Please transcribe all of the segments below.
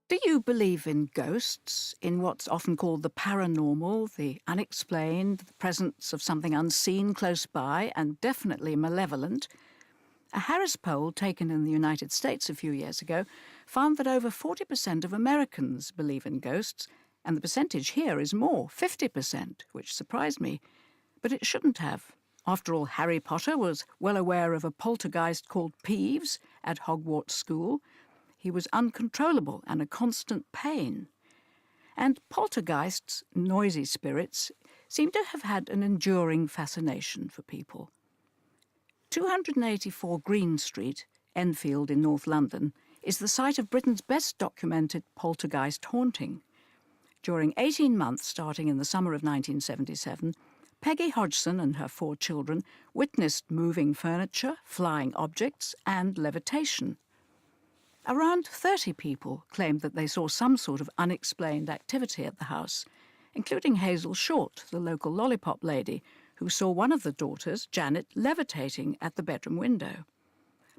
Do you believe in ghosts, in what's often called the paranormal, the unexplained, the presence of something unseen close by and definitely malevolent? A Harris poll taken in the United States a few years ago found that over 40% of Americans believe in ghosts, and the percentage here is more, 50%, which surprised me. But it shouldn't have. After all, Harry Potter was well aware of a poltergeist called Peeves at Hogwarts School. He was uncontrollable and a constant pain. And poltergeists, noisy spirits, seem to have had an enduring fascination for people. 284 Green Street, Enfield in North London, is the site of Britain's best documented poltergeist haunting. During 18 months, starting in the summer of 1977, Peggy Hodgson and her 4 children witnessed moving furniture, flying objects, and levitation. Around 30 people claimed that they saw some sort of unexplained activity at the house, including Hazel Short, the local lollipop lady, who saw one of the daughters, Janet, levitating at the bedroom window.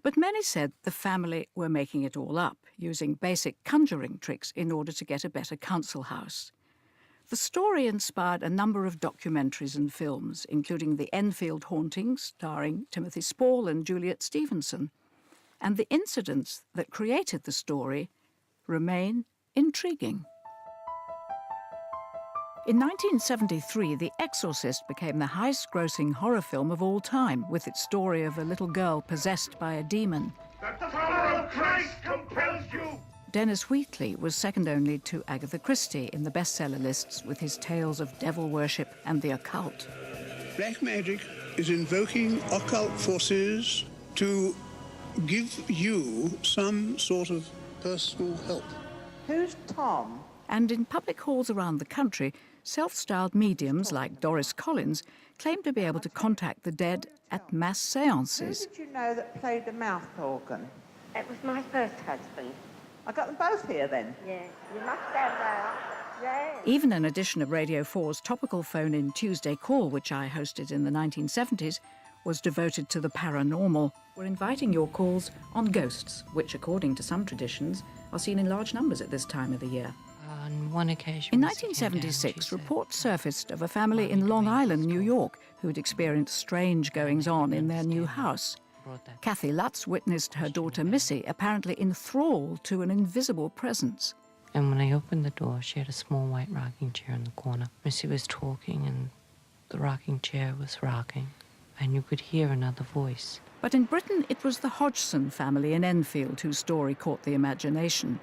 But many said the family were making it all up, using basic conjuring tricks in order to get a better council house. The story inspired a number of documentaries and films, including The Enfield Hauntings, starring Timothy Spall and Juliet Stevenson. And the incidents that created the story remain intriguing. In 1973, The Exorcist became the highest-grossing horror film of all time, with its story of a little girl possessed by a demon. The power of Christ compels you! Dennis Wheatley was second only to Agatha Christie in the bestseller lists with his tales of devil worship and the occult. Black magic is invoking occult forces to give you some sort of personal help. Who's Tom? And in public halls around the country, self-styled mediums like Doris Collins claim to be able to contact the dead at mass seances. Who did you know that played the mouth organ? It was my first husband. I got them both here then? Yeah, you must have that. Yeah. Even an edition of Radio 4's topical phone-in Tuesday Call, which I hosted in the 1970s, was devoted to the paranormal. We're inviting your calls on ghosts, which, according to some traditions, are seen in large numbers at this time of the year. On one occasion... In 1976, reports surfaced of a family in Long Island, New York, who had experienced strange goings-on in their new house. Kathy Lutz witnessed her daughter Missy apparently enthralled to an invisible presence. And when I opened the door, she had a small white rocking chair in the corner. Missy was talking and the rocking chair was rocking, and you could hear another voice. But in Britain, it was the Hodgson family in Enfield whose story caught the imagination.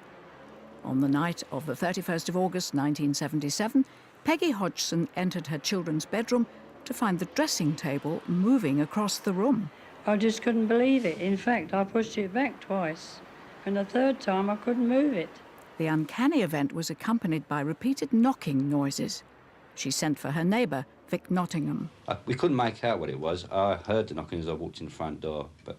On the night of the 31st of August 1977, Peggy Hodgson entered her children's bedroom to find the dressing table moving across the room. I just couldn't believe it. In fact, I pushed it back twice, and the third time I couldn't move it. The uncanny event was accompanied by repeated knocking noises. She sent for her neighbour, Vic Nottingham. We couldn't make out what it was. I heard the knocking as I walked in the front door, but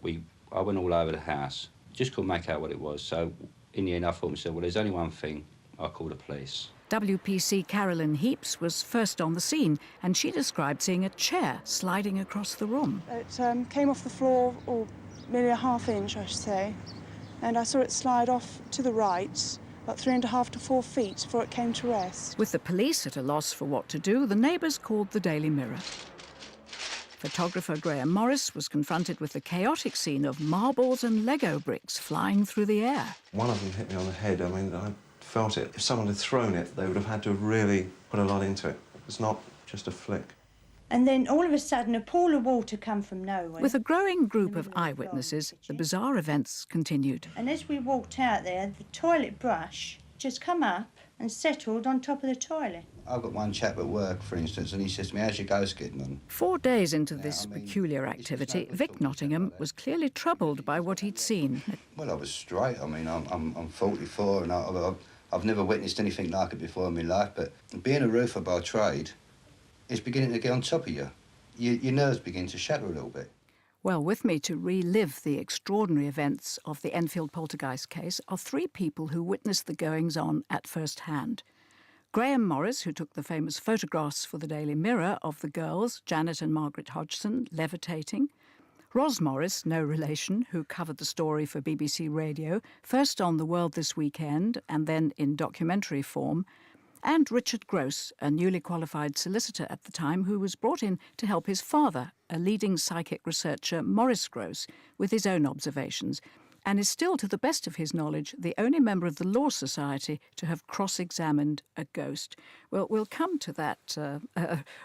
I went all over the house. Just couldn't make out what it was. So in the end, I thought to myself, well, there's only one thing. I'll call the police. WPC Carolyn Heaps was first on the scene, and she described seeing a chair sliding across the room. It came off the floor, or nearly a half-inch, I should say, and I saw it slide off to the right, about 3.5 to 4 feet before it came to rest. With the police at a loss for what to do, the neighbours called the Daily Mirror. Photographer Graham Morris was confronted with the chaotic scene of marbles and Lego bricks flying through the air. One of them hit me on the head. I mean, I felt it. If someone had thrown it, they would have had to really put a lot into it. It's not just a flick. And then all of a sudden a pool of water come from nowhere. With a growing group of eyewitnesses, the bizarre events continued. And as we walked out there, the toilet brush just come up and settled on top of the toilet. I've got one chap at work, for instance, and he says to me, how's your ghost getting on? 4 days into this peculiar activity, Vic Nottingham was clearly troubled by what he'd seen. Well, I was straight. I mean, I'm 44 and I've never witnessed anything like it before in my life, but being a roofer by trade, it's beginning to get on top of you. Your nerves begin to shatter a little bit. Well, with me to relive the extraordinary events of the Enfield Poltergeist case are three people who witnessed the goings-on at first hand. Graham Morris, who took the famous photographs for the Daily Mirror of the girls, Janet and Margaret Hodgson, levitating. Ros Morris, no relation, who covered the story for BBC Radio, first on The World This Weekend and then in documentary form. And Richard Gross, a newly qualified solicitor at the time, who was brought in to help his father, a leading psychic researcher, Maurice Gross, with his own observations, and is still, to the best of his knowledge, the only member of the Law Society to have cross-examined a ghost. Well, we'll come to that,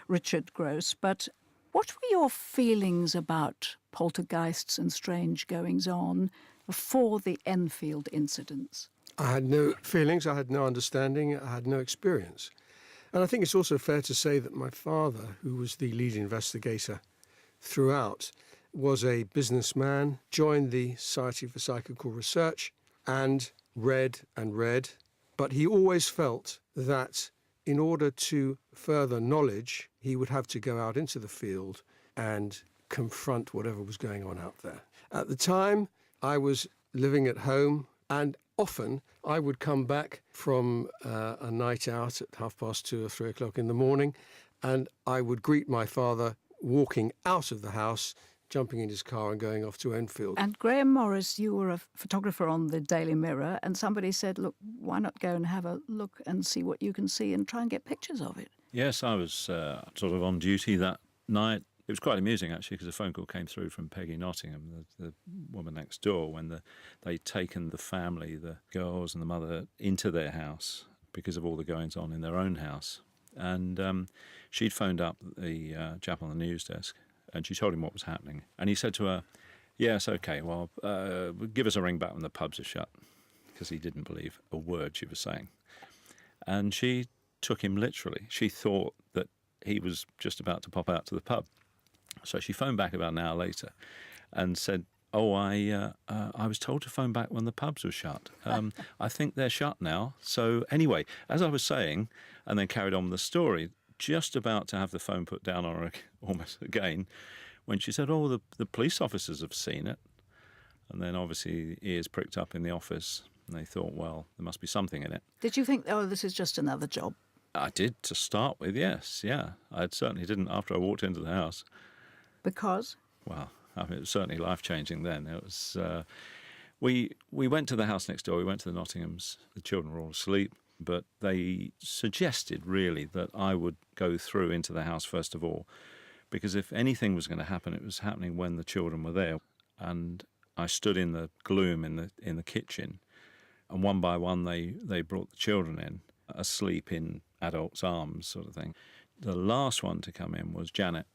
Richard Gross, but what were your feelings about poltergeists and strange goings-on before the Enfield incidents? I had no feelings, I had no understanding, I had no experience. And I think it's also fair to say that my father, who was the lead investigator throughout, was a businessman, joined the Society for Psychical Research and read, but he always felt that in order to further knowledge, he would have to go out into the field and confront whatever was going on out there. At the time, I was living at home, and often I would come back from a night out at 2:30 or 3 o'clock in the morning, and I would greet my father walking out of the house, jumping in his car and going off to Enfield. And Graham Morris, you were a photographer on the Daily Mirror, and somebody said, look, why not go and have a look and see what you can see and try and get pictures of it? Yes, I was sort of on duty that night. It was quite amusing, actually, because a phone call came through from Peggy Nottingham, the woman next door, when they'd taken the family, the girls and the mother, into their house because of all the goings-on in their own house. And she'd phoned up the chap on the news desk, and she told him what was happening. And he said to her, yes, OK, well, give us a ring back when the pubs are shut, because he didn't believe a word she was saying. And she took him literally. She thought that he was just about to pop out to the pub. So she phoned back about an hour later and said, oh, I was told to phone back when the pubs were shut. I think they're shut now. So anyway, as I was saying, and then carried on with the story, just about to have the phone put down on her almost again, when she said, oh, the police officers have seen it. And then obviously ears pricked up in the office, and they thought, well, there must be something in it. Did you think, oh, this is just another job? I did to start with, yes, yeah. I certainly didn't after I walked into the house. Because? Well, I mean, it was certainly life-changing then. It was. We went to the house next door. We went to the Nottinghams. The children were all asleep, but they suggested, really, that I would go through into the house first of all, because if anything was going to happen, it was happening when the children were there. And I stood in the gloom in the kitchen, and one by one they brought the children in, asleep in adults' arms, sort of thing. The last one to come in was Janet.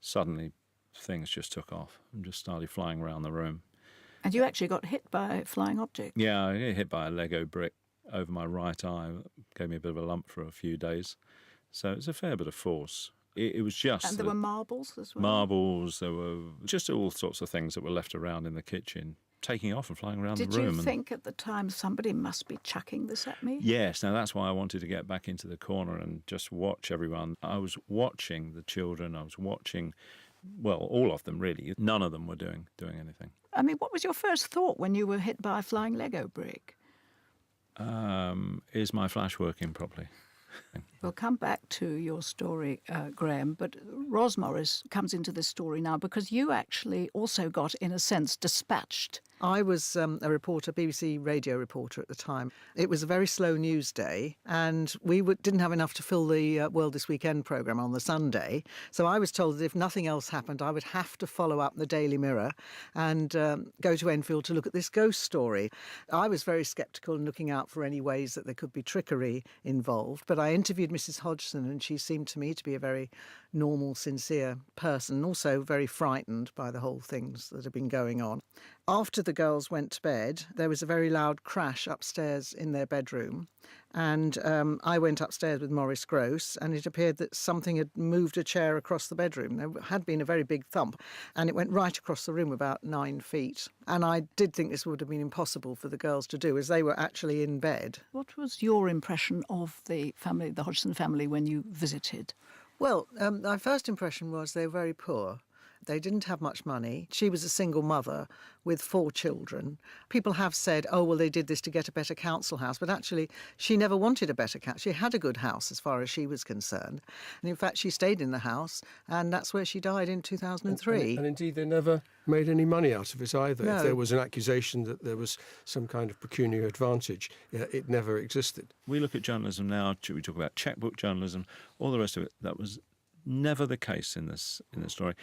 Suddenly, things just took off and just started flying around the room. And you actually got hit by a flying object? Yeah, I got hit by a Lego brick over my right eye. Gave me a bit of a lump for a few days. So it was a fair bit of force. It was just... And there were marbles as well? Marbles, there were just all sorts of things that were left around in the kitchen, taking off and flying around the room. Did you think at the time somebody must be chucking this at me? Yes, now that's why I wanted to get back into the corner and just watch everyone. I was watching the children, I was watching... Well, all of them, really. None of them were doing anything. I mean, what was your first thought when you were hit by a flying Lego brick? Is my flash working properly? We'll come back to your story, Graham, but Ros Morris comes into this story now because you actually also got, in a sense, dispatched. I was a reporter, BBC radio reporter at the time. It was a very slow news day, and we didn't have enough to fill the World This Weekend programme on the Sunday. So I was told that if nothing else happened, I would have to follow up the Daily Mirror and go to Enfield to look at this ghost story. I was very sceptical and looking out for any ways that there could be trickery involved. But I interviewed Mrs. Hodgson, and she seemed to me to be a very normal, sincere person, also very frightened by the whole things that had been going on. After the girls went to bed, there was a very loud crash upstairs in their bedroom, and I went upstairs with Maurice Gross, and it appeared that something had moved a chair across the bedroom. There had been a very big thump, and it went right across the room about 9 feet. And I did think this would have been impossible for the girls to do, as they were actually in bed. What was your impression of the family, the Hodgson family, when you visited? Well, my first impression was they were very poor. They didn't have much money. She was a single mother with 4 children. People have said, oh, well, they did this to get a better council house. But actually, she never wanted a better council. She had a good house as far as she was concerned. And in fact, she stayed in the house, and that's where she died in 2003. And indeed, they never made any money out of it either. No. If there was an accusation that there was some kind of pecuniary advantage, it never existed. We look at journalism now, we talk about checkbook journalism, all the rest of it. That was never the case in this story.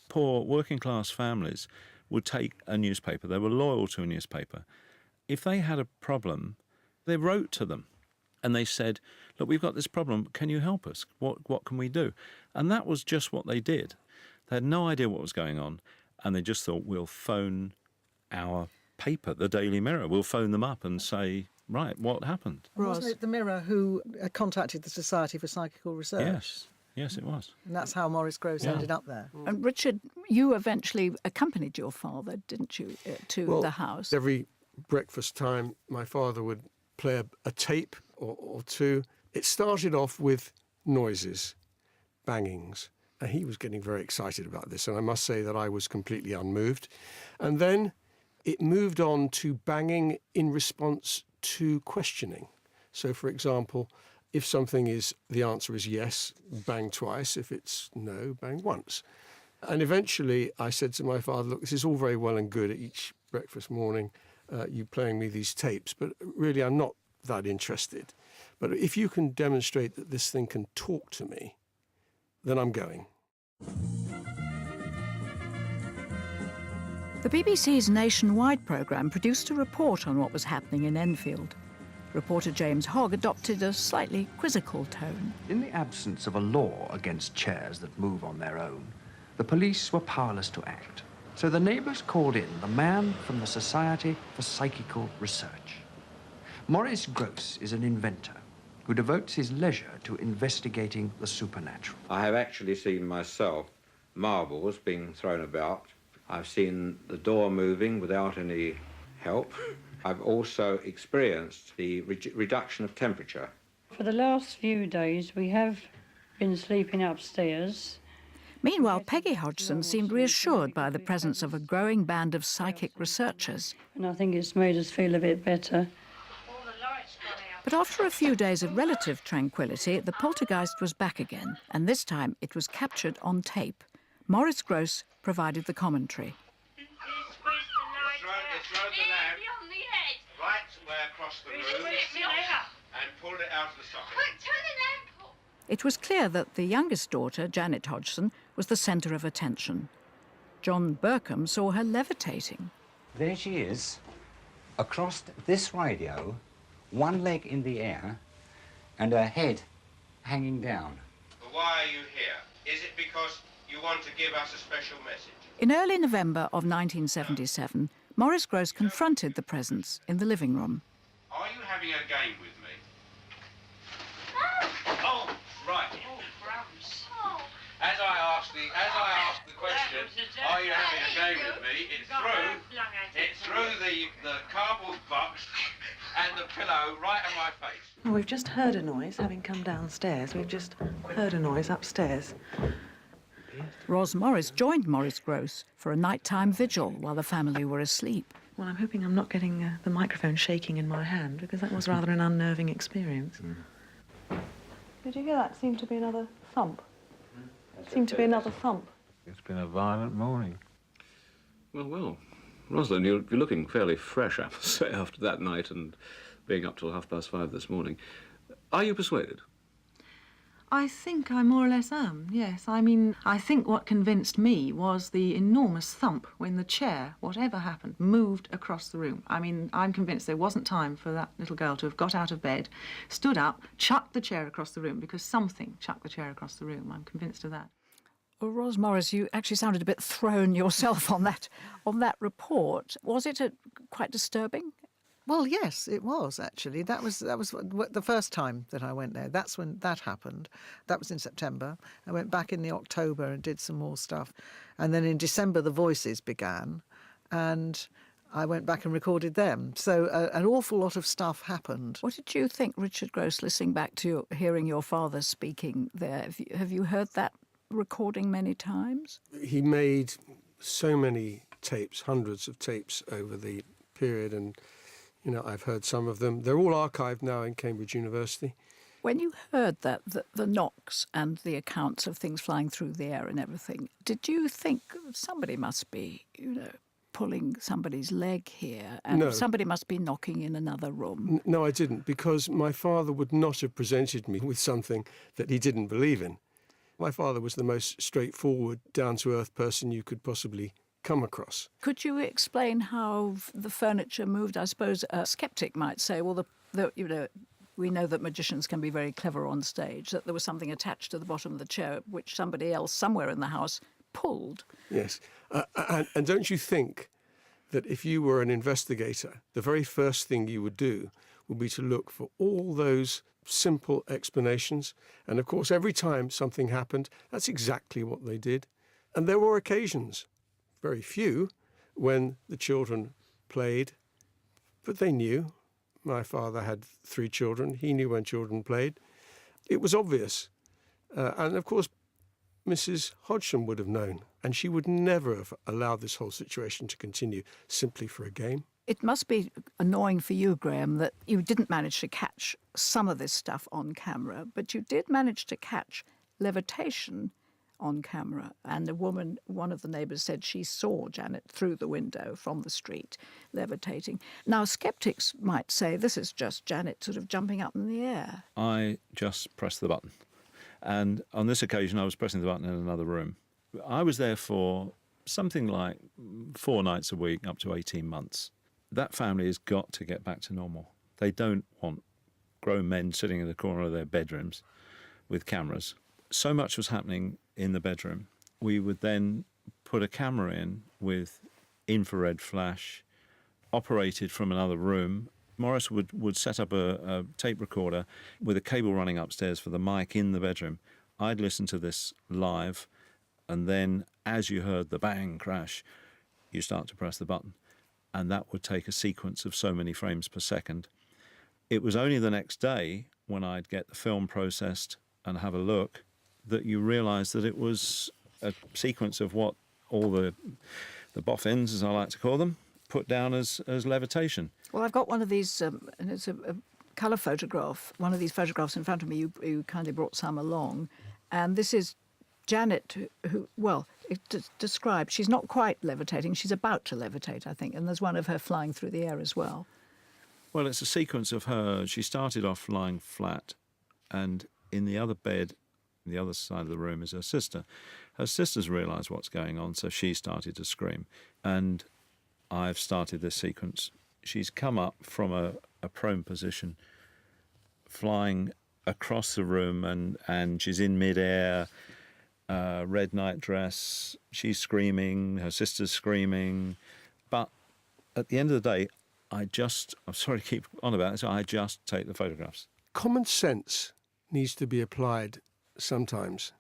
Poor working class families would take a newspaper. They were loyal to a newspaper. If they had a problem, they wrote to them and they said, look, we've got this problem. Can you help us? What can we do? And that was just what they did. They had no idea what was going on, and they just thought, we'll phone our paper, the Daily Mirror. We'll phone them up and say, right, what happened? Wasn't it the Mirror who contacted the Society for Psychical Research? Yes, it was. And that's how Maurice Grosse ended up there. And Richard, you eventually accompanied your father, didn't you, to the house? Every breakfast time, my father would play a tape or two. It started off with noises, bangings, and he was getting very excited about this, and I must say that I was completely unmoved. And then it moved on to banging in response to questioning. So, for example, if something is, the answer is yes, bang twice. If it's no, bang once. And eventually I said to my father, look, this is all very well and good at each breakfast morning, you playing me these tapes, but really I'm not that interested. But if you can demonstrate that this thing can talk to me, then I'm going. The BBC's nationwide programme produced a report on what was happening in Enfield. Reporter James Hogg adopted a slightly quizzical tone. In the absence of a law against chairs that move on their own, the police were powerless to act. So the neighbours called in the man from the Society for Psychical Research. Maurice Grosse is an inventor who devotes his leisure to investigating the supernatural. I have actually seen myself marbles being thrown about. I've seen the door moving without any help. I've also experienced the reduction of temperature. For the last few days, we have been sleeping upstairs. Meanwhile, Peggy Hodgson seemed reassured by the presence of a growing band of psychic researchers. And I think it's made us feel a bit better. But after a few days of relative tranquility, the poltergeist was back again, and this time it was captured on tape. Maurice Grosse provided the commentary. Across the room and pulled it out of the socket. It was clear that the youngest daughter, Janet Hodgson, was the centre of attention. John Burkham saw her levitating. There she is, across this radio, one leg in the air and her head hanging down. But why are you here? Is it because you want to give us a special message? In early November of 1977, Maurice Grosse confronted the presence in the living room. Are you having a game with me? Oh, right. Oh, crumbs. As I asked the question, are you having a game with me? It threw the cardboard box and the pillow right at my face. Well, we've just heard a noise, having come downstairs. We've just heard a noise upstairs. Ros Morris joined Maurice Grosse for a nighttime vigil while the family were asleep. Well, I'm hoping I'm not getting the microphone shaking in my hand, because that was rather an unnerving experience. Did you hear that? Seemed to be another thump. Seemed to be another thump. It's been a violent morning. Well, Rosalind, you're looking fairly fresh, I must say, after that night and being up till 5:30 this morning. Are you persuaded? I think I more or less am, yes. I mean, I think what convinced me was the enormous thump when the chair, whatever happened, moved across the room. I mean, I'm convinced there wasn't time for that little girl to have got out of bed, stood up, chucked the chair across the room, because something chucked the chair across the room. I'm convinced of that. Well, Ros Morris, you actually sounded a bit thrown yourself on that report. Was it quite disturbing? Well, yes, it was, actually. That was the first time that I went there. That's when that happened. That was in September. I went back in the October and did some more stuff. And then in December, the voices began, and I went back and recorded them. So an awful lot of stuff happened. What did you think, Richard Grosse, listening back to hearing your father speaking there? Have you heard that recording many times? He made so many tapes, hundreds of tapes over the period, and, you know, I've heard some of them. They're all archived now in Cambridge University. When you heard that, the knocks and the accounts of things flying through the air and everything, did you think somebody must be, you know, pulling somebody's leg here and No. somebody must be knocking in another room? No, I didn't, because my father would not have presented me with something that he didn't believe in. My father was the most straightforward, down-to-earth person you could possibly come across. Could you explain how the furniture moved? I suppose a skeptic might say, well, you know, we know that magicians can be very clever on stage, that there was something attached to the bottom of the chair which somebody else somewhere in the house pulled. Yes. And don't you think that if you were an investigator, the very first thing you would do would be to look for all those simple explanations? And of course, every time something happened, that's exactly what they did. And there were occasions, very few, when the children played, but they knew. My father had 3 children. He knew when children played. It was obvious. And of course, Mrs. Hodgson would have known, and she would never have allowed this whole situation to continue simply for a game. It must be annoying for you, Graham, that you didn't manage to catch some of this stuff on camera, but you did manage to catch levitation on camera. And one of the neighbours said she saw Janet through the window from the street levitating. Now, sceptics might say this is just Janet sort of jumping up in the air. I just pressed the button. And on this occasion, I was pressing the button in another room. I was there for something like 4 nights a week, up to 18 months. That family has got to get back to normal. They don't want grown men sitting in the corner of their bedrooms with cameras. So much was happening in the bedroom. We would then put a camera in with infrared flash, operated from another room. Morris would set up a tape recorder with a cable running upstairs for the mic in the bedroom. I'd listen to this live, and then as you heard the bang crash, you start to press the button. And that would take a sequence of so many frames per second. It was only the next day when I'd get the film processed and have a look that you realise that it was a sequence of what all the boffins, as I like to call them, put down as levitation. Well, I've got one of these, and it's a colour photograph, one of these photographs in front of me. You kindly brought some along. And this is Janet, who, well, it described, she's not quite levitating, she's about to levitate, I think, and there's one of her flying through the air as well. Well, it's a sequence of her. She started off lying flat, and in the other bed, the other side of the room, is her sister. Her sister's realised what's going on, so she started to scream. And I've started this sequence. She's come up from a prone position, flying across the room, and she's in mid-air, red night dress. She's screaming, her sister's screaming. But at the end of the day, I'm sorry to keep on about this, I just take the photographs. Common sense needs to be applied sometimes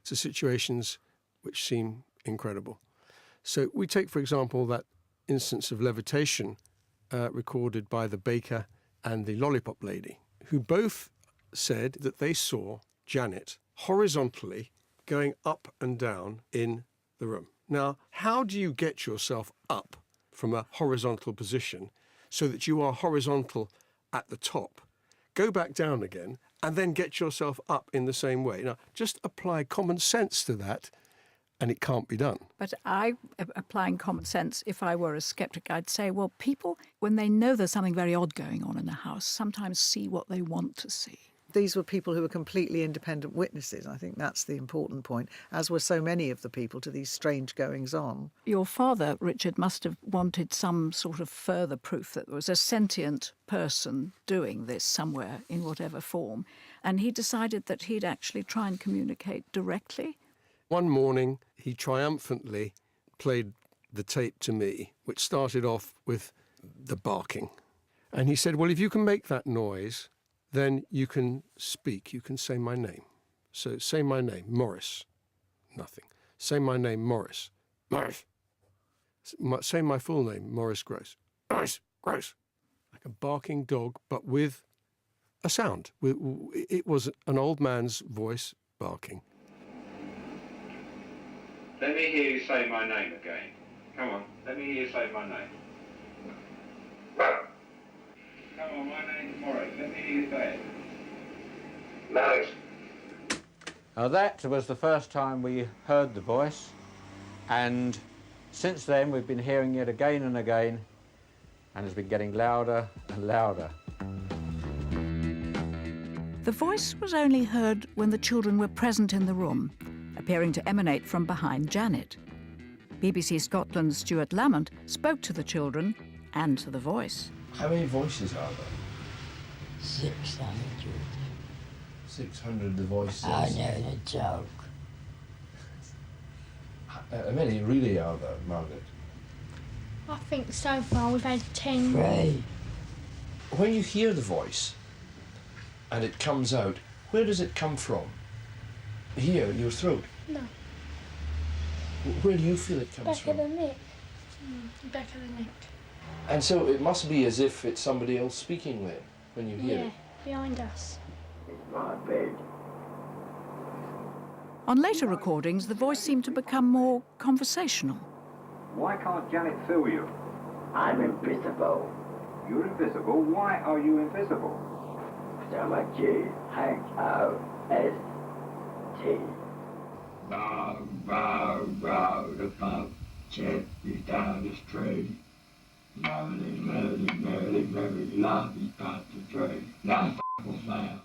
to situations which seem incredible. So we take, for example, that instance of levitation recorded by the baker and the lollipop lady, who both said that they saw Janet horizontally going up and down in the room. Now, how do you get yourself up from a horizontal position so that you are horizontal at the top, go back down again, and then get yourself up in the same way? Now, just apply common sense to that, and it can't be done. But applying common sense, if I were a skeptic, I'd say, well, people, when they know there's something very odd going on in a house, sometimes see what they want to see. These were people who were completely independent witnesses. I think that's the important point, as were so many of the people to these strange goings-on. Your father, Richard, must have wanted some sort of further proof that there was a sentient person doing this somewhere in whatever form, and he decided that he'd actually try and communicate directly. One morning, he triumphantly played the tape to me, which started off with the barking. And he said, well, if you can make that noise, then you can speak, you can say my name. So say my name, Morris. Nothing. Say my name, Morris. Morris. Say my full name, Morris Gross. Morris Gross. Like a barking dog, but with a sound. It was an old man's voice barking. Let me hear you say my name again. Come on, let me hear you say my name. Come on, my name's Morris. Let me hear you say it. Morris. That was the first time we heard the voice, and since then we've been hearing it again and again, and it's been getting louder and louder. The voice was only heard when the children were present in the room, appearing to emanate from behind Janet. BBC Scotland's Stuart Lamont spoke to the children and to the voice. How many voices are there? 600. 600 the voices. I know the joke. How many really are there, Margaret? I think so far we've had 10. 3. When you hear the voice and it comes out, where does it come from? Here, your throat? No. Where do you feel it comes Back from? of the neck. Back of the neck. And so it must be as if it's somebody else speaking then, when you hear it. Behind us. My bed. On later recordings, the voice seemed to become more conversational. Why can't Janet feel you? I'm invisible. You're invisible? Why are you invisible? So much H-O-S-T. Bow, bow, bow, the pump gently down the street. Merrily, merrily, merrily, merrily, lovely part the train. Now, now.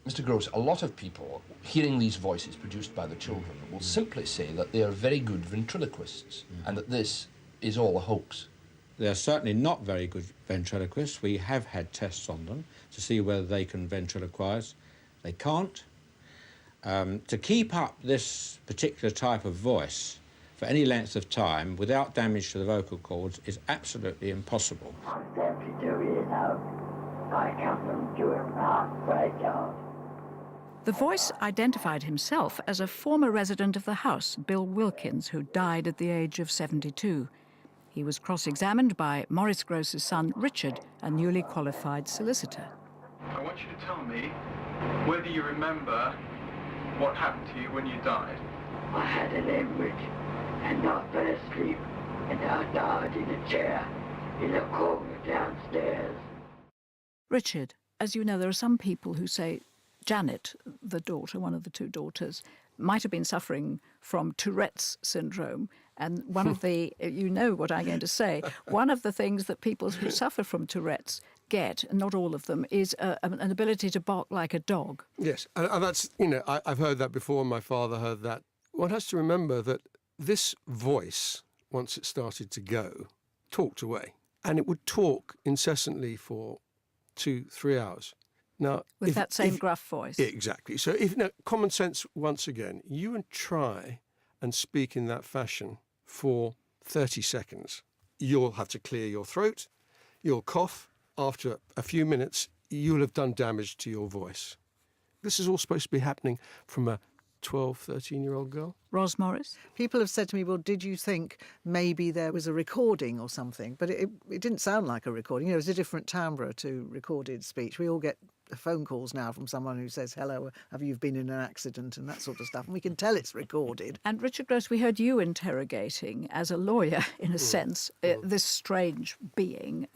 Mr. Gross, a lot of people, hearing these voices produced by the children, will simply say that they are very good ventriloquists and that this is all a hoax. They're certainly not very good ventriloquists. We have had tests on them to see whether they can ventriloquize. They can't. To keep up this particular type of voice for any length of time without damage to the vocal cords is absolutely impossible. I'm simply doing it now. I come from doing that graveyard. The voice identified himself as a former resident of the house, Bill Wilkins, who died at the age of 72. He was cross-examined by Maurice Gross's son, Richard, a newly qualified solicitor. I want you to tell me whether you remember what happened to you when you died. I had an hemorrhage and I fell asleep and I died in a chair in a corner downstairs. Richard, as you know, there are some people who say Janet, the daughter, one of the two daughters, might have been suffering from Tourette's syndrome. And one of the, you know what I'm going to say, one of the things that people who suffer from Tourette's get, and not all of them, is an ability to bark like a dog. Yes, and that's, you know, I've heard that before, my father heard that. One has to remember that this voice, once it started to go, talked away. And it would talk incessantly for 2-3 hours. Now, with that same gruff voice. Exactly. So, if common sense, once again, you and try and speak in that fashion for 30 seconds. You'll have to clear your throat, you'll cough. After a few minutes, you'll have done damage to your voice. This is all supposed to be happening from a 12, 13-year-old girl. Ros Morris? People have said to me, well, did you think maybe there was a recording or something? But it didn't sound like a recording. You know, it was a different timbre to recorded speech. We all get phone calls now from someone who says, hello, have you been in an accident and that sort of stuff. And we can tell it's recorded. And Richard Gross, we heard you interrogating, as a lawyer, in a sense, this strange being.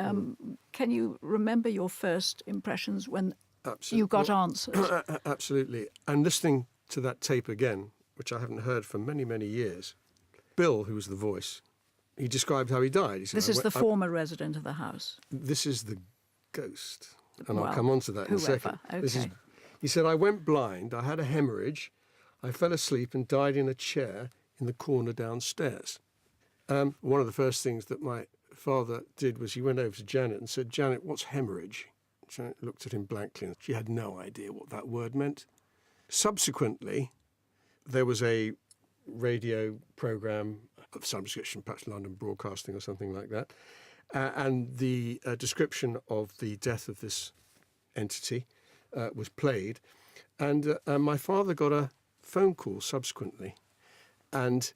Can you remember your first impressions when you got answers? Absolutely. And listening to that tape again, which I haven't heard for many, many years, Bill, who was the voice, he described how he died. He said, this is the former resident of the house. This is the ghost. And well, I'll come on to that in a second. Okay. He said, I went blind, I had a hemorrhage, I fell asleep and died in a chair in the corner downstairs. One of the first things that my father did was he went over to Janet and said, Janet, what's hemorrhage? Janet looked at him blankly and she had no idea what that word meant. Subsequently, there was a radio programme of some description, perhaps London Broadcasting or something like that, and the description of the death of this entity was played. And my father got a phone call subsequently. And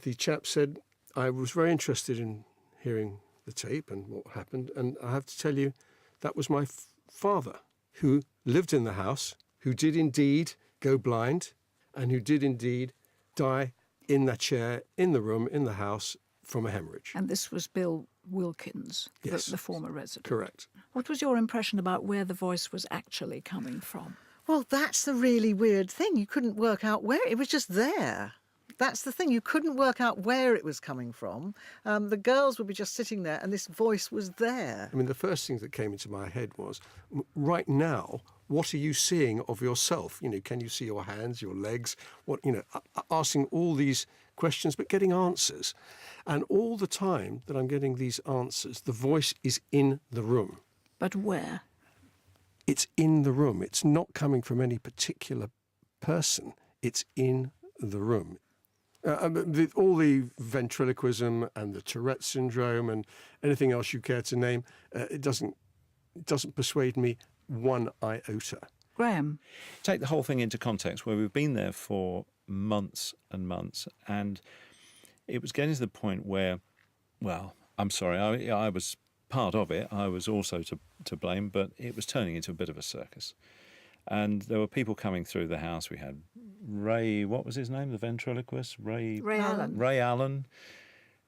the chap said, I was very interested in hearing the tape and what happened. And I have to tell you, that was my father, who lived in the house, who did indeed go blind, and who did indeed die in that chair, in the room, in the house, from a hemorrhage. And this was Bill Wilkins, Yes. the former resident. Correct. What was your impression about where the voice was actually coming from? Well, that's the really weird thing. You couldn't work out where. It was just there. That's the thing. You couldn't work out where it was coming from. The girls would be just sitting there and this voice was there. I mean, the first thing that came into my head was, right now, what are you seeing of yourself? You know, can you see your hands, your legs? What, you know, asking all these questions, but getting answers. And all the time that I'm getting these answers, the voice is in the room. But where? It's in the room. It's not coming from any particular person. It's in the room. All the ventriloquism and the Tourette syndrome and anything else you care to name, it doesn't persuade me one iota. Graham. Take the whole thing into context where we've been there for months and months, and it was getting to the point where, well, I'm sorry, I was part of it. I was also to blame, but it was turning into a bit of a circus. And there were people coming through the house. We had Ray, what was his name, the ventriloquist? Ray Allen. Ray Allen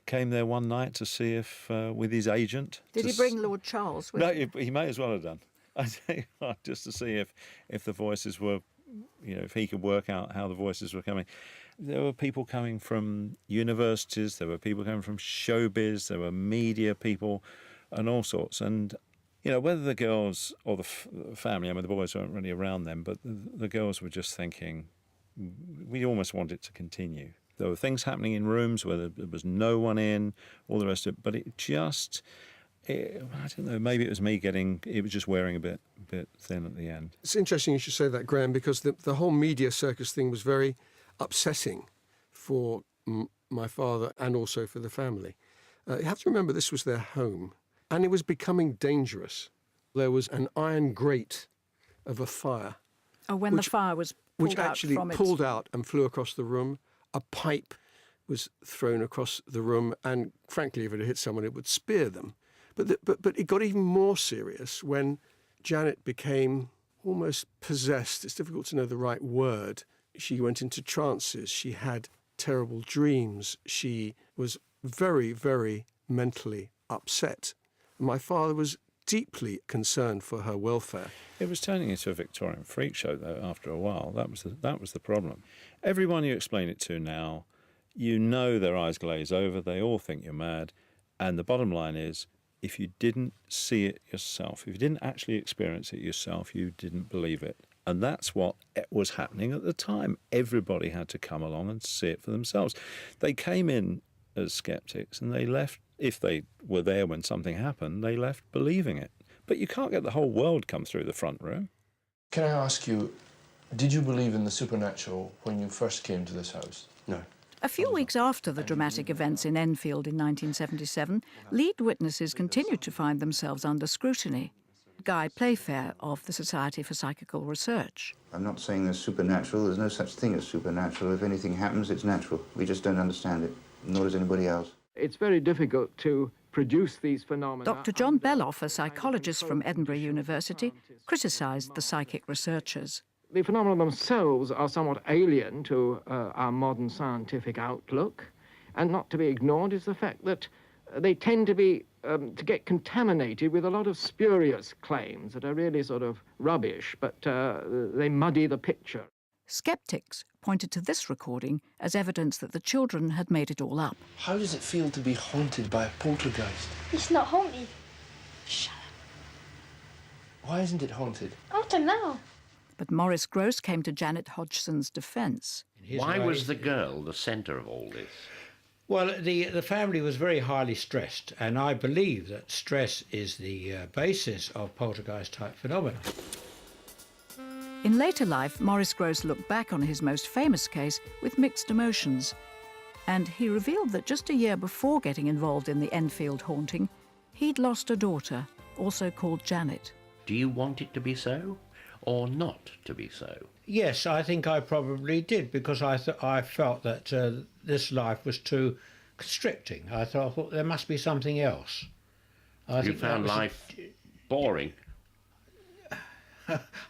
came there one night to see if, with his agent. Did he bring Lord Charles with him? No, he may as well have done. I think just to see if the voices were, you know, if he could work out how the voices were coming. There were people coming from universities, there were people coming from showbiz, there were media people and all sorts. And, you know, whether the girls or the family, I mean, the boys weren't really around them, but the girls were just thinking, we almost want it to continue. There were things happening in rooms where there was no one in, all the rest of it, but it just... I don't know, maybe it was me it was just wearing a bit thin at the end. It's interesting you should say that, Graham, because the whole media circus thing was very upsetting for my father and also for the family. You have to remember this was their home, and it was becoming dangerous. There was an iron grate of a fire. Oh, when the fire was pulled which out actually from pulled out and flew across the room. A pipe was thrown across the room, and frankly, if it had hit someone, it would spear them. But it got even more serious when Janet became almost possessed. It's difficult to know the right word. She went into trances. She had terrible dreams. She was very, very mentally upset. My father was deeply concerned for her welfare. It was turning into a Victorian freak show, though, after a while. That was the problem. Everyone you explain it to now, you know their eyes glaze over. They all think you're mad. And the bottom line is, if you didn't see it yourself, if you didn't actually experience it yourself, you didn't believe it. And that's what was happening at the time. Everybody had to come along and see it for themselves. They came in as skeptics and they left, if they were there when something happened, they left believing it. But you can't get the whole world come through the front room. Can I ask you, did you believe in the supernatural when you first came to this house? No. A few weeks after the dramatic events in Enfield in 1977, lead witnesses continued to find themselves under scrutiny. Guy Playfair of the Society for Psychical Research. I'm not saying there's supernatural. There's no such thing as supernatural. If anything happens, it's natural. We just don't understand it, nor does anybody else. It's very difficult to produce these phenomena. Dr. John Belloff, a psychologist from Edinburgh University, criticised the psychic researchers. The phenomena themselves are somewhat alien to our modern scientific outlook, and not to be ignored is the fact that they tend to be to get contaminated with a lot of spurious claims that are really sort of rubbish, but they muddy the picture. Skeptics pointed to this recording as evidence that the children had made it all up. How does it feel to be haunted by a poltergeist? It's not haunted. Shut up. Why isn't it haunted? I don't know. But Maurice Gross came to Janet Hodgson's defence. Why was the girl the centre of all this? Well, the family was very highly stressed, and I believe that stress is the basis of poltergeist-type phenomena. In later life, Maurice Gross looked back on his most famous case with mixed emotions, and he revealed that just a year before getting involved in the Enfield haunting, he'd lost a daughter, also called Janet. Do you want it to be so, or not to be so? Yes, I think I probably did, because I felt that this life was too constricting. I thought there must be something else. You found life boring?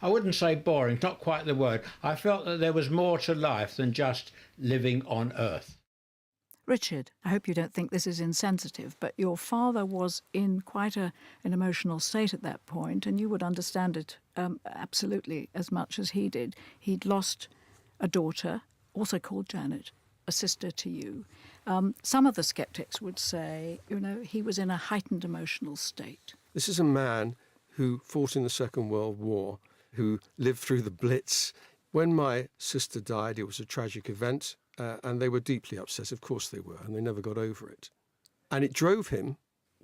I wouldn't say boring, not quite the word. I felt that there was more to life than just living on Earth. Richard, I hope you don't think this is insensitive, but your father was in quite an emotional state at that point, and you would understand it absolutely as much as he did. He'd lost a daughter, also called Janet, a sister to you. Some of the skeptics would say, he was in a heightened emotional state. This is a man who fought in the Second World War, who lived through the Blitz. When my sister died, it was a tragic event. And they were deeply upset, of course they were, and they never got over it. And it drove him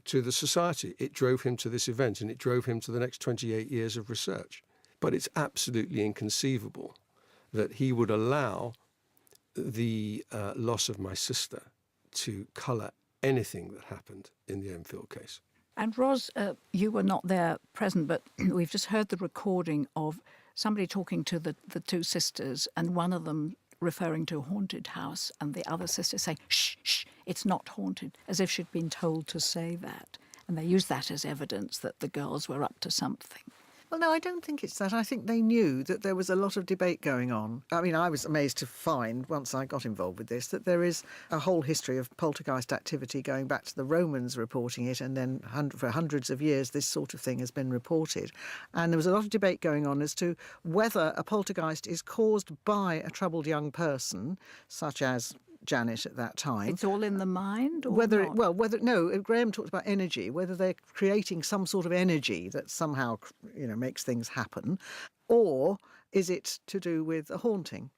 to the society. It drove him to this event, and it drove him to the next 28 years of research. But it's absolutely inconceivable that he would allow the loss of my sister to colour anything that happened in the Enfield case. And Ros, you were not there present, but we've just heard the recording of somebody talking to the two sisters, and one of them referring to a haunted house, and the other sister saying, shh, shh, it's not haunted, as if she'd been told to say that. And they used that as evidence that the girls were up to something. Well, no, I don't think it's that. I think they knew that there was a lot of debate going on. I mean, I was amazed to find, once I got involved with this, that there is a whole history of poltergeist activity going back to the Romans reporting it, and then for hundreds of years this sort of thing has been reported. And there was a lot of debate going on as to whether a poltergeist is caused by a troubled young person, such as Janet at that time. It's all in the mind? Or Graham talked about energy, whether they're creating some sort of energy that somehow, makes things happen, or is it to do with a haunting?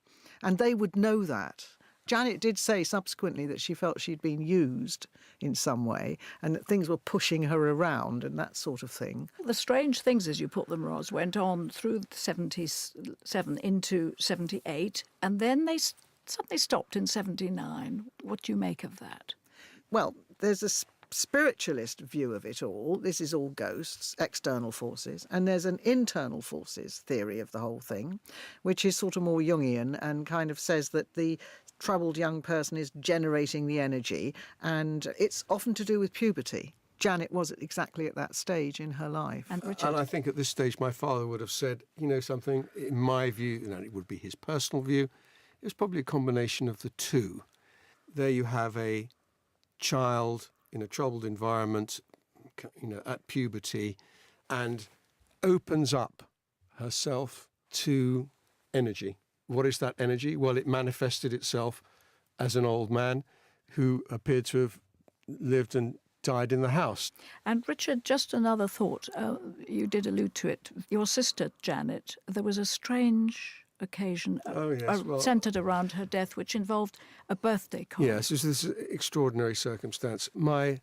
And they would know that. Janet did say subsequently that she felt she'd been used in some way and that things were pushing her around and that sort of thing. The strange things, as you put them, Ros, went on through 77 into 78, and then they suddenly stopped in 79. What do you make of that? Well, there's a spiritualist view of it all. This is all ghosts, external forces. And there's an internal forces theory of the whole thing, which is sort of more Jungian and kind of says that the troubled young person is generating the energy, and it's often to do with puberty. Janet was exactly at that stage in her life. And Richard? And I think at this stage my father would have said, something, in my view, and it would be his personal view, it was probably a combination of the two. There you have a child in a troubled environment, at puberty, and opens up herself to energy. What is that energy? Well, it manifested itself as an old man who appeared to have lived and died in the house. And Richard, just another thought. You did allude to it. Your sister, Janet, there was a strange occasion centred around her death, which involved a birthday card. Yes, it was this extraordinary circumstance. My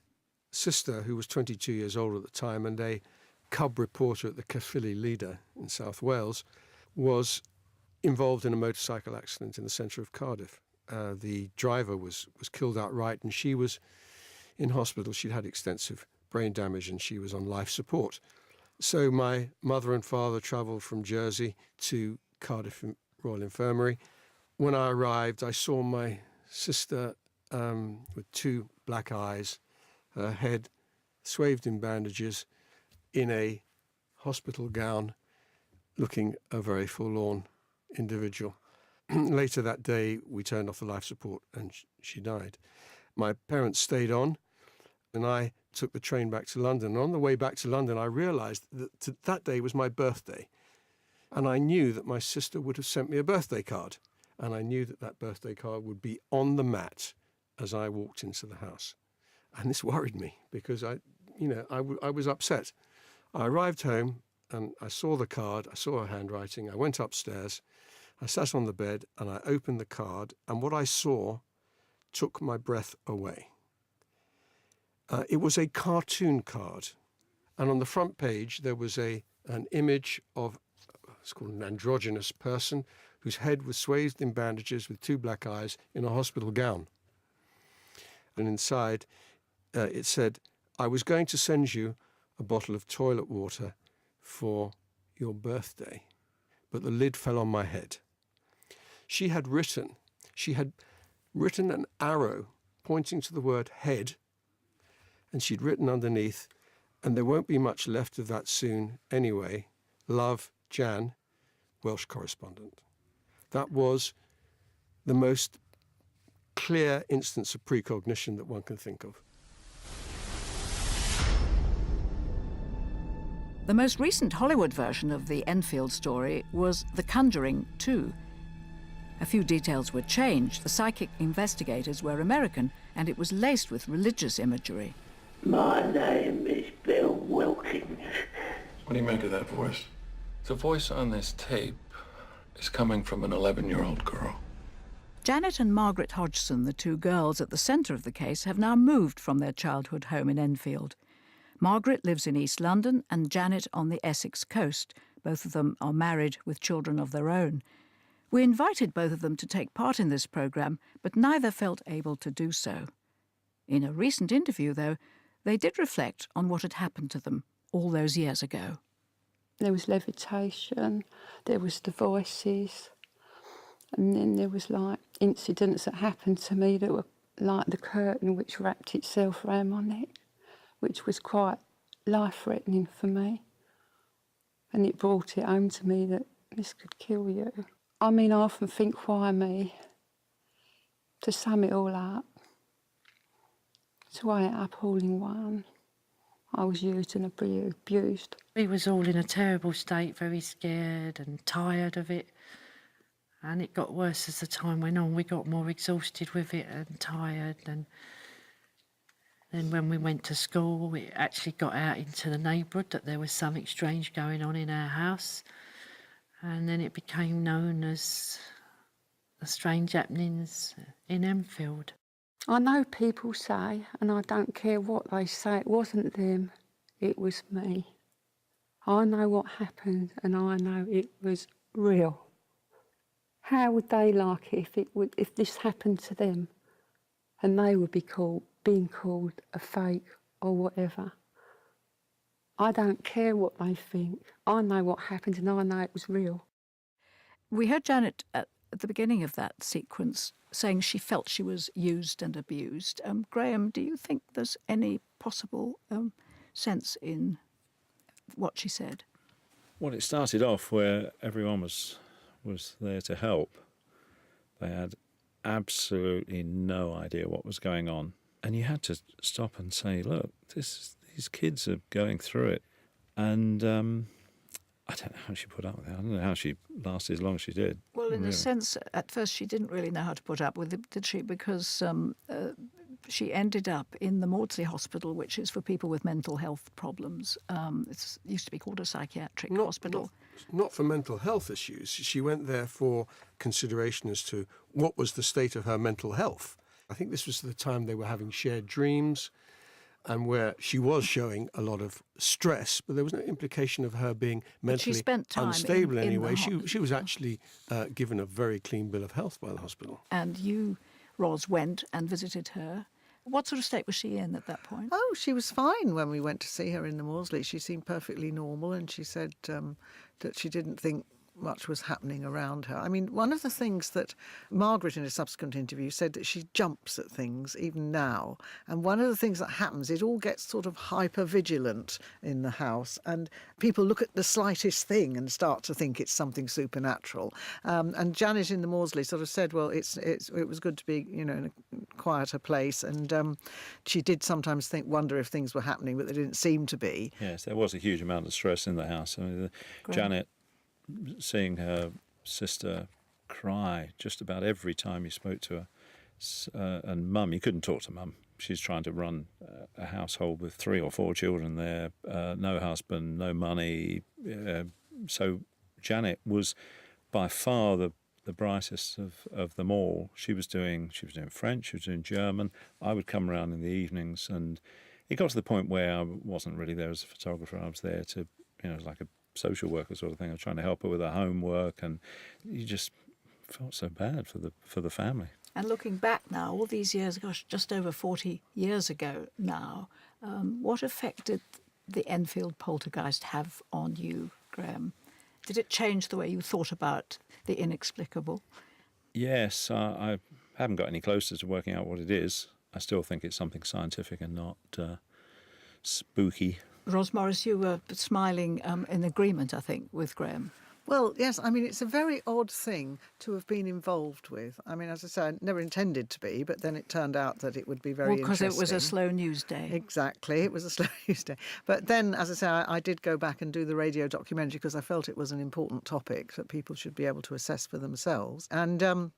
sister, who was 22 years old at the time and a cub reporter at the Caerphilly Leader in South Wales, was involved in a motorcycle accident in the centre of Cardiff. The driver was killed outright, and she was in hospital. She'd had extensive brain damage and she was on life support. So my mother and father travelled from Jersey to Cardiff Royal Infirmary. When I arrived, I saw my sister with two black eyes, her head swathed in bandages, in a hospital gown, looking a very forlorn individual. Later that day, we turned off the life support and she died. My parents stayed on, and I took the train back to London. And on the way back to London, I realised that that day was my birthday. And I knew that my sister would have sent me a birthday card. And I knew that that birthday card would be on the mat as I walked into the house. And this worried me because I was upset. I arrived home and I saw the card, I saw her handwriting, I went upstairs, I sat on the bed and I opened the card, and what I saw took my breath away. It was a cartoon card, and on the front page there was an image of, it's called an androgynous person, whose head was swathed in bandages with two black eyes in a hospital gown. And inside it said, "I was going to send you a bottle of toilet water for your birthday, but the lid fell on my head." She had written an arrow pointing to the word head, and she'd written underneath, "And there won't be much left of that soon anyway. Love, Jan, Welsh correspondent." That was the most clear instance of precognition that one can think of. The most recent Hollywood version of the Enfield story was The Conjuring 2. A few details were changed. The psychic investigators were American, and it was laced with religious imagery. My name is Bill Wilkins. What do you make of that voice? The voice on this tape is coming from an 11-year-old girl. Janet and Margaret Hodgson, the two girls at the centre of the case, have now moved from their childhood home in Enfield. Margaret lives in East London and Janet on the Essex coast. Both of them are married with children of their own. We invited both of them to take part in this programme, but neither felt able to do so. In a recent interview, though, they did reflect on what had happened to them all those years ago. There was levitation, there was the voices, and then there was like incidents that happened to me that were like the curtain which wrapped itself around my neck, which was quite life-threatening for me. And it brought it home to me that this could kill you. I mean, I often think, why me? To sum it all up, to weigh it up all in one, I was used and abused. We was all in a terrible state, very scared and tired of it. And it got worse as the time went on. We got more exhausted with it and tired. And then when we went to school, it actually got out into the neighbourhood that there was something strange going on in our house. And then it became known as the strange happenings in Enfield. I know people say, and I don't care what they say, it wasn't them, it was me. I know what happened and I know it was real. How would they like it if this happened to them and they would be being called a fake or whatever? I don't care what they think. I know what happened and I know it was real. We heard Janet at the beginning of that sequence saying she felt she was used and abused. Graham, do you think there's any possible sense in what she said? Well, it started off where everyone was there to help. They had absolutely no idea what was going on. And you had to stop and say, look, these kids are going through it. And I don't know how she put up with it. I don't know how she lasted as long as she did. Well, in a sense, at first she didn't really know how to put up with it, did she? Because she ended up in the Maudsley Hospital, which is for people with mental health problems. It used to be called a psychiatric hospital. Not for mental health issues. She went there for consideration as to what was the state of her mental health. I think this was the time they were having shared dreams and where she was showing a lot of stress, but there was no implication of her being mentally unstable anyway. She was actually given a very clean bill of health by the hospital. And you, Ros, went and visited her. What sort of state was she in at that point? Oh, she was fine when we went to see her in the Maudsley. She seemed perfectly normal, and she said that she didn't think much was happening around her. I mean, one of the things that Margaret in a subsequent interview said that she jumps at things even now, and one of the things that happens, it all gets sort of hyper-vigilant in the house, and people look at the slightest thing and start to think it's something supernatural. And Janet in the Maudsley sort of said, well, it was good to be, in a quieter place, and she did sometimes wonder if things were happening, but they didn't seem to be. Yes, there was a huge amount of stress in the house. I mean, Janet, seeing her sister cry just about every time you spoke to her, and Mum, you couldn't talk to Mum. She's trying to run a household with 3 or 4 children there, no husband, no money. So Janet was by far the brightest of them all. She was doing French, she was doing German. I would come around in the evenings, and it got to the point where I wasn't really there as a photographer. I was there to, like a social worker sort of thing. I was trying to help her with her homework, and you just felt so bad for the family. And looking back now, all these years, just over 40 years ago now, what effect did the Enfield Poltergeist have on you, Graham? Did it change the way you thought about the inexplicable? Yes, I haven't got any closer to working out what it is. I still think it's something scientific and not spooky. Ros Morris, you were smiling in agreement, I think, with Graham. Well, yes, I mean, it's a very odd thing to have been involved with. I mean, as I say, I never intended to be, but then it turned out that it would be very interesting. Because it was a slow news day. Exactly, it was a slow news day. But then, as I say, I did go back and do the radio documentary because I felt it was an important topic that people should be able to assess for themselves. And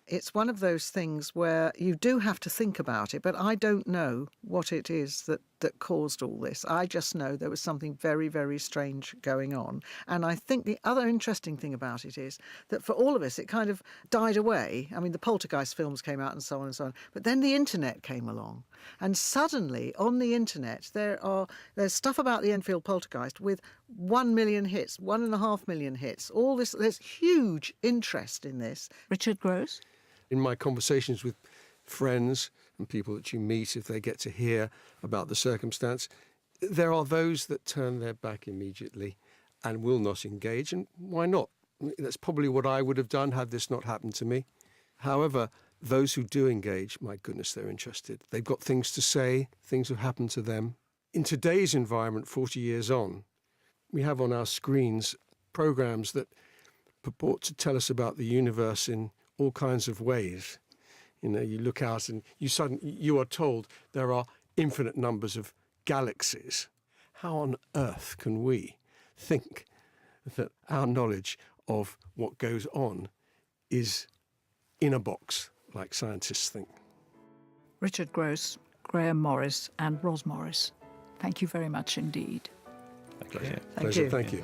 it's one of those things where you do have to think about it, but I don't know what it is that caused all this. I just know there was something very, very strange going on. And I think the other interesting thing about it is that for all of us, it kind of died away. I mean, the Poltergeist films came out and so on and so on. But then the internet came along. And suddenly, on the internet, there's stuff about the Enfield Poltergeist with 1 million hits, 1.5 million hits. All this, there's huge interest in this. Richard Gross? In my conversations with friends and people that you meet, if they get to hear about the circumstance, there are those that turn their back immediately and will not engage. And why not? That's probably what I would have done had this not happened to me. However, those who do engage, my goodness, they're interested. They've got things to say, things have happened to them. In today's environment, 40 years on, we have on our screens programs that purport to tell us about the universe in all kinds of ways. You know, you look out and you are told there are infinite numbers of galaxies. How on earth can we think that our knowledge of what goes on is in a box, like scientists think? Richard Gross, Graham Morris and Ros Morris, thank you very much indeed. Pleasure. Thank you.